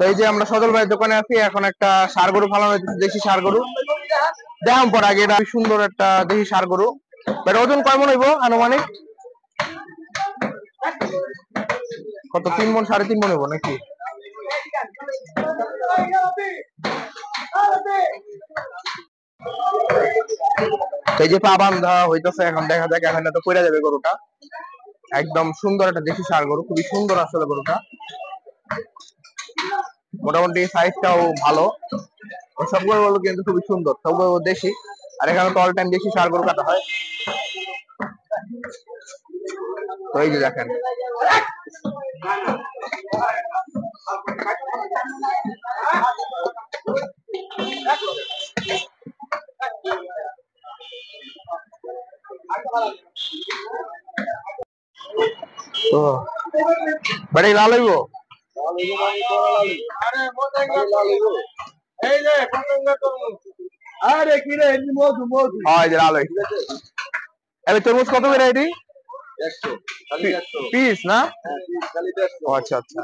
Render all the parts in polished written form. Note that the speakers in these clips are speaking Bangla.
এই যে আমরা সজল ভাইয়ের দোকানে আছি, এখন একটা ষাঁড় গরু ফালানো হয়েছে, দেশি ষাঁড় গরু। দেখাম পর আগে, এটা সুন্দর একটা দেশি ষাঁড় গরু। এর ওজন কেমন হইব আনুমানিক? কত, 3 মণ 3.5 মণ হইব নাকি? এই যে পা বান্ধা হইতেছে, এখন দেখা যাক, এখন তো পড়ে যাবে গরুটা। একদম সুন্দর একটা দেশি ষাঁড় গরু, খুবই সুন্দর আসলে গরুটা। মোটামুটি সাইজটাও ভালো, সবগুলো গরু কিন্তু খুবই সুন্দর, সবগুলো দেশি। আর এখানে তো অল টাইম দেশি ষাঁড় গরু কাটা হয়। তো এই যে দেখেন, তো বাড়ি লাল হইব। তরমুজ কত করে এটি? পিস না? আচ্ছা আচ্ছা,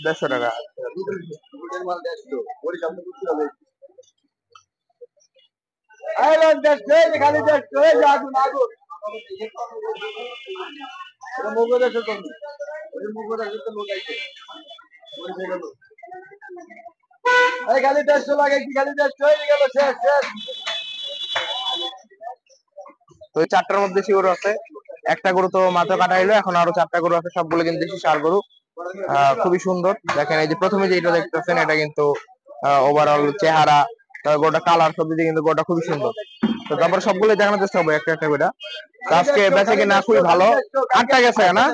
150 টাকা। খালি 150 লাগে কি? খালি 150 হয়ে গেল, শেষ শেষ। তো 4টার মধ্যে দেশি গরু আছে, একটা গরু তো মাত্র কাটা হইলো, এখন আরো 4টা গরু আছে, সবগুলো কিন্তু দেশি ষাঁড় গরু। খুবই সুন্দর। দেখেন এই যে প্রথমে যেটা দেখতেছেন, এটা কিন্তু ওভারঅল চেহারা, গোটা কালার, সব দিকে কিন্তু গোটা খুবই সুন্দর। তো তারপরে সবগুলো দেখানোর চেষ্টা করবো একটা একটা করে। আজকে বেচে কিনা খুবই ভালো। 8টা গেছে না?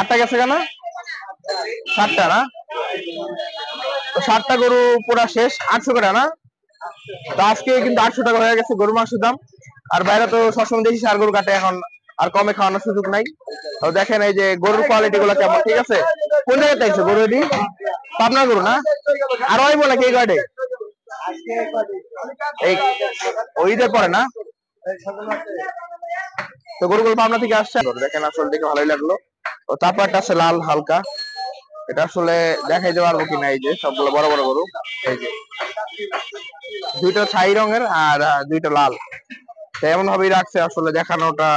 8টা গেছে কেন? 7টা না? তো 7টা গরু পুরা শেষ, 800 করে না? তো আজকে কিন্তু 800 টাকা হয়ে গেছে গরু মাংসের দাম। আর বাইরে তো সবসময় দেশি ষাঁড় গরু কাটে, এখন আর কমে খাওয়ানোর সুযোগ নাই। তো দেখেন এই যে গরুর কোয়ালিটি গুলো কেমন, ঠিক আছে? কোন জায়গায় চাইছে গরু? এটি পাবনা গরু না? আর ওই বলে কে কাটে এই ঈদের পরে না? তো গরুগুলো পাবনা থেকে আসছে। দেখেন আসলে দেখে ভালোই লাগলো। ও তারপরটা আছে লাল হালকা, এটা আসলে দেখাইতে পারবো কিনা। এই যে সবগুলো বড় বড় গরু, এই যে দুইটা ছাই রঙের আর দুইটা লাল, এমন ভাবেই রাখছে, আসলে দেখানোটা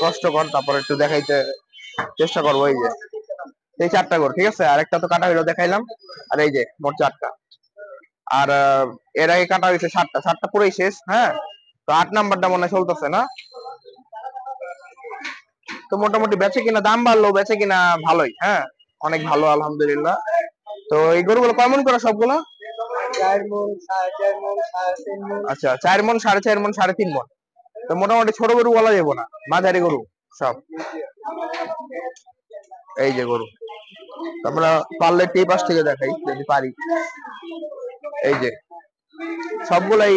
কষ্টকর। তারপর একটু দেখাইতে চেষ্টা করবো। এই যে এই 4টা গরু, ঠিক আছে? আর একটা তো কাটা হইলো, দেখাইলাম। আর এই যে মোট 4টা। আর এর আগে কাটা হয়েছে 7টা, 7টা পুরোই শেষ। হ্যাঁ, তো 8 নাম্বারটা মনে হয় চলতেছে না। তো মোটামুটি বেচে কিনা, দাম বাড়লো, বেচে কিনা ভালোই। হ্যাঁ, অনেক ভালো, আলহামদুলিল্লাহ। তো এই গরুগুলো কেমন করে সবগুলো? 4 মণ, 4.5 মণ, 3.5 মণ। আচ্ছা, 4 মণ, 4.5 মণ, 3.5 মণ। তো মোটামুটি ছোট গরু বলা যাবে না, মাঝারি গরু সব। এই যে গরু, আমরা পারলে টিপ পাশ থেকে দেখাই যদি পারি। এই যে সবগুলাই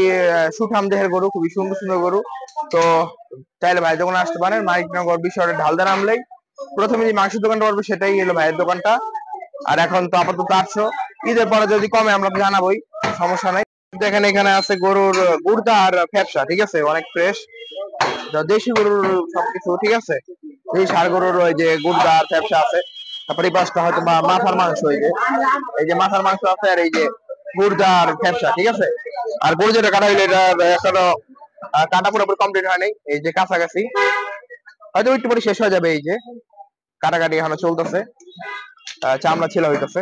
সুঠাম দেহের গরু, খুবই সুন্দর সুন্দর গরু। তো চাইলে ভাই দোকানে আসতে পারেন, মানিকনগর বিশ্বরের ঢালদা নামলেই প্রথমে যে মাংসের দোকানটা পারবে, সেটাই হলো ভাইয়ের দোকানটা। আর এখন তো আপাতত 800, ঈদের পরে যদি কমে আমরা তো জানাবোই, সমস্যা নাই। দেখেন এখানে আছে গরুর গুর্দা আর ফ্যাপসা, ঠিক আছে? অনেক ফ্রেশ দেশি গরুর সবকিছু, ঠিক আছে? এই ষাঁড় গরুর ওই যে গুর্দা আর ফ্যাপসা আছে। তারপরে এই পাশটা হয়তো মাথার মাংস, এই যে মাথার মাংস আছে, আর এই যে গুর্দা আর ফ্যাপসা, ঠিক আছে? আর গরু যেটা কাটা হইলো, এটা এখনো কাটা পুরোপুরি কমপ্লিট হয় নাই, এই যে কাছাকাছি, হয়তো একটু পরে শেষ হয়ে যাবে। এই যে কাটাকাটি এখনো চলতেছে, চামড়া ছিল হইতেছে।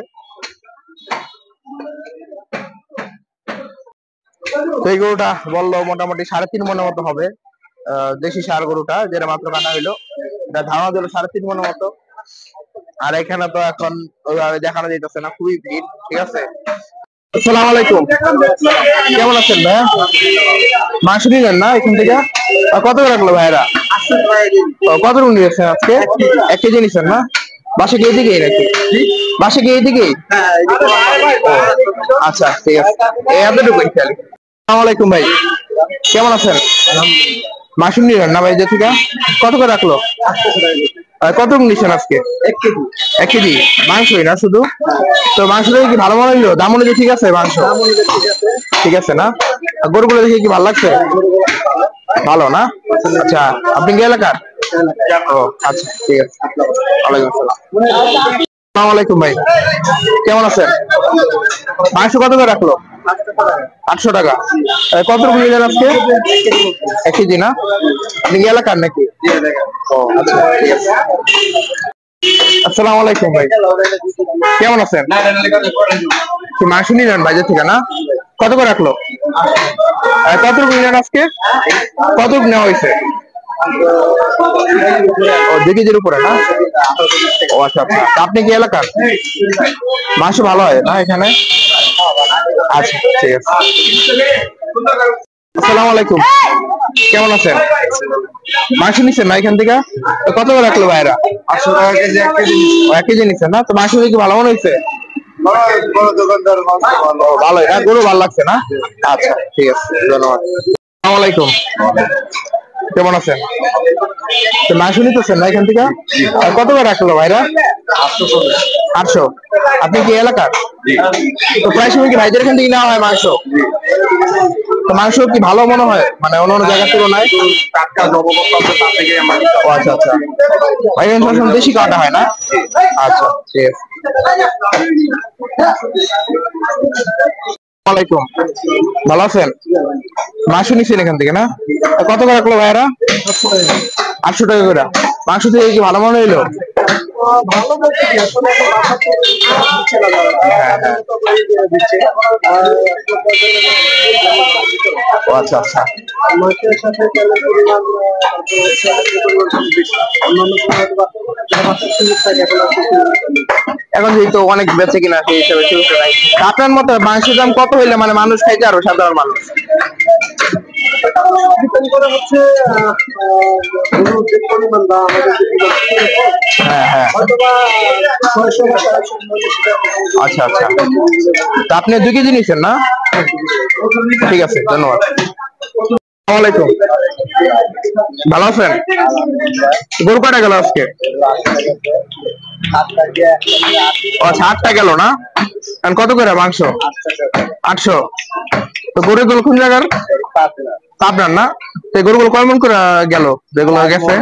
তো এই গরুটা বললো মোটামুটি 3.5 মণের মতো হবে, দেশি ষাঁড় গরুটা যেটা মাত্র কাটা হইলো। এটা ধারণা দিল 3.5 মণের মতো। আর এখানে তো এখন ওইভাবে দেখানো যাইতেছে না, খুবই ভিড়, ঠিক আছে? আসসালামু আলাইকুম, কেমন আছেন ভাইয়া? মাংস নিলেন না এখান থেকে? কত করে রাখলো ভাইরা? কত রুম নিয়েছেন আজকে? 1 কেজি নিচ্ছেন না? বাসে গিয়ে দিকেই নাকি? বাসে গিয়ে দিকেই? আচ্ছা, ঠিক আছে, এতটুকুই খেয়াল। আসসালামু আলাইকুম ভাই, কেমন আছেন? মাংস নিলেন না ভাই যে থেকে? কত করে রাখলো? কত রুম নিচ্ছেন আজকে? 1 কেজি মাংসই না শুধু? তো মাংসটা কি ভালো মনে হইলো? দাম অনুযায়ী ঠিক আছে মাংস? ঠিক আছে না? গরুগুলো দেখে কি ভালো লাগছে? ভালো না? আচ্ছা, আপনি কি এলাকার? ও আচ্ছা, ঠিক আছে। ওয়ালাইকুম আসসালাম। আসসালামু আলাইকুম ভাই, কেমন আছেন? মাংস কত করে রাখলো? 800 টাকা। কত রকম নিলেন আজকে? 1 কেজি না? আপনি কি এলাকার নাকি? ও আচ্ছা, ঠিক আছে। আসসালামু আলাইকুম ভাই, কেমন আছেন? কি মাংস নিলেন বাজার থেকে না? কত করে রাখলো? কত রকম নিলেন আজকে? কত নেওয়া হয়েছে? ও 2 কেজির উপরে না? ও আচ্ছা আচ্ছা। আপনি কি এলাকার? মাংস ভালো হয় না এখানে? আচ্ছা, ঠিক আছে। আসসালামু আলাইকুম, কেমন আছেন? মাংস নিচ্ছেন না এখান থেকে? কত করে রাখলো ভাইরা? 800 টাকা কেজি, 1 কেজি। 1 কেজি নিচ্ছেন না? তো মাংস কি ভালো মনে হয়েছে? বড় দোকানদার মাংস ভালো। ভালোই না? গরু ভালো লাগছে না? আচ্ছা, ঠিক আছে, ধন্যবাদ। আসসালামু আলাইকুম, কেমন আছেন? মাংস নিতেছেন না এখান থেকে? কত করে রাখলো ভাইরা? 800। আপনি কি এলাকার? তো প্রায় সময় কি ভাইদের এখান থেকে নেওয়া হয় মাংস? তো মাংস কি ভালো মনে হয় মানে অন্য অন্য জায়গার তুলনায়? টাটকা জবরদস্ত আছে, তার থেকে আমরা ও আচ্ছা আচ্ছা। ভাই এখানে সবসময় দেশি কাটা হয় না? আচ্ছা, ঠিক আছে। ওয়ালাইকুম, ভালো আছেন? মাংস নিচ্ছেন এখান থেকে না? কত করে রাখলো ভাইয়ারা? 800 টাকা করে। মাংস থেকে কি ভালো মনে হইলো? ভালো বলতে কি আসলে ও আচ্ছা আচ্ছা। মাছের সাথে তেলের পরিমাণ অন্যান্য সময় এখন যেহেতু অনেক বেঁচে কিনা সেই হিসাবে শুরু নাই। আপনার মতে মাংসের দাম কত হইলে মানে মানুষ খাইতে আরো সাধারণ মানুষ? ডিপেন্ড করে হচ্ছে গরুর যে পরিমাণ বা আমাদের হ্যাঁ হ্যাঁ, হয়তোবা 600 বা 700। আচ্ছা আচ্ছা। তা আপনি 2 কেজি নিচ্ছেন না? ঠিক আছে, ধন্যবাদ। আসসালামু আলাইকুম, ভালো আছেন? গরু কয়টা গেল আজকে? আচ্ছা, 8টা গেল না? এখন কত করে মাংস? 800। তো গরুগুলো কোন জায়গার? পাবনার না? তো গরুগুলো কয় মন করে গেল যেগুলো গেছে?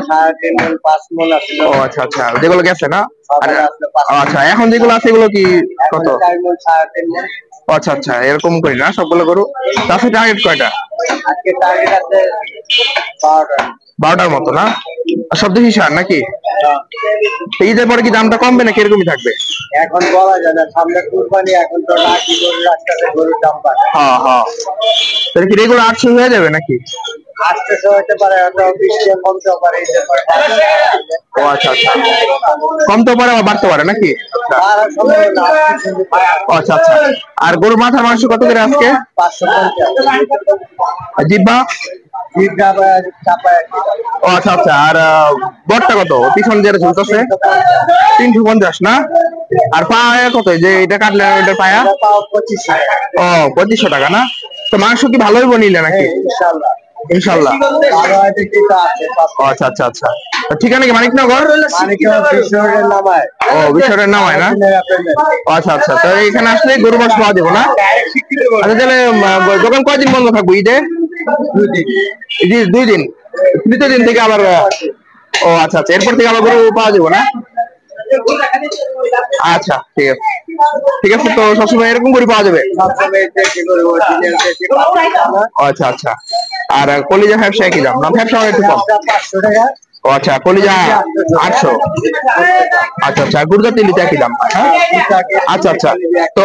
ও আচ্ছা আচ্ছা, যেগুলো গেছে না? আচ্ছা, এখন যেগুলো আছে এগুলো কি কত? আচ্ছা আচ্ছা, এরকম করি না সবগুলো গরু। তাছাড়া টার্গেট কয়টা? 12টার মতো না? আর সব দেশি সার নাকি? ঈদের পরে কি দামটা কমবে নাকি এরকমই থাকবে? এখন বলা যায় না, সামনে কুরবানি, এখন তো লাঠি গরুর রাস্তাতে গরুর দাম বাড়ে। হ্যাঁ হ্যাঁ, তাহলে কি রেগুলার 800 হয়ে যাবে নাকি? 800 হতে পারে, হয়তো 20 টাকা কমতে পারে। ও আচ্ছা আচ্ছা, কমতে পারে আবার বাড়তে পারে নাকি? ও আচ্ছা আচ্ছা। আর গরুর মাথার মাংস কত করে আজকে? 550। জিব্বা? ও আচ্ছা আচ্ছা। আর বটটা কত? পিছন যেটা ঝুলতেছে 350 না? আর পায়া কত? যে এটা কাটলে এটা পায়া? ও 2500 টাকা না? তো মাংস কি ভালোই বনিলে নাকি? ইনশাল্লাহ। ও আচ্ছা আচ্ছা আচ্ছা। ঠিকানা কি মানিকনগর? ও বিশ্বরের নামায় না? আচ্ছা আচ্ছা। তো এখানে আসলে গরু মাংস পাওয়া যাবে না? আচ্ছা, তাহলে দোকান কয়দিন বন্ধ থাকবো ঈদে? 2 দিন। তৃতীয় দিন থেকে আবার? ও আচ্ছা আচ্ছা, এরপর থেকে আবার গরু পাওয়া যাবে না? আচ্ছা, ঠিক আছে ঠিক আছে। তো সবসময় এরকম গরু পাওয়া যাবে? আচ্ছা আচ্ছা। আর কলিজা ব্যবসা একই দাম না? ব্যবসা একটু কম? ও আচ্ছা, কলিজা 800। আচ্ছা আচ্ছা, গুড়দা তেলিতে একই দাম? হ্যাঁ, আচ্ছা আচ্ছা। তো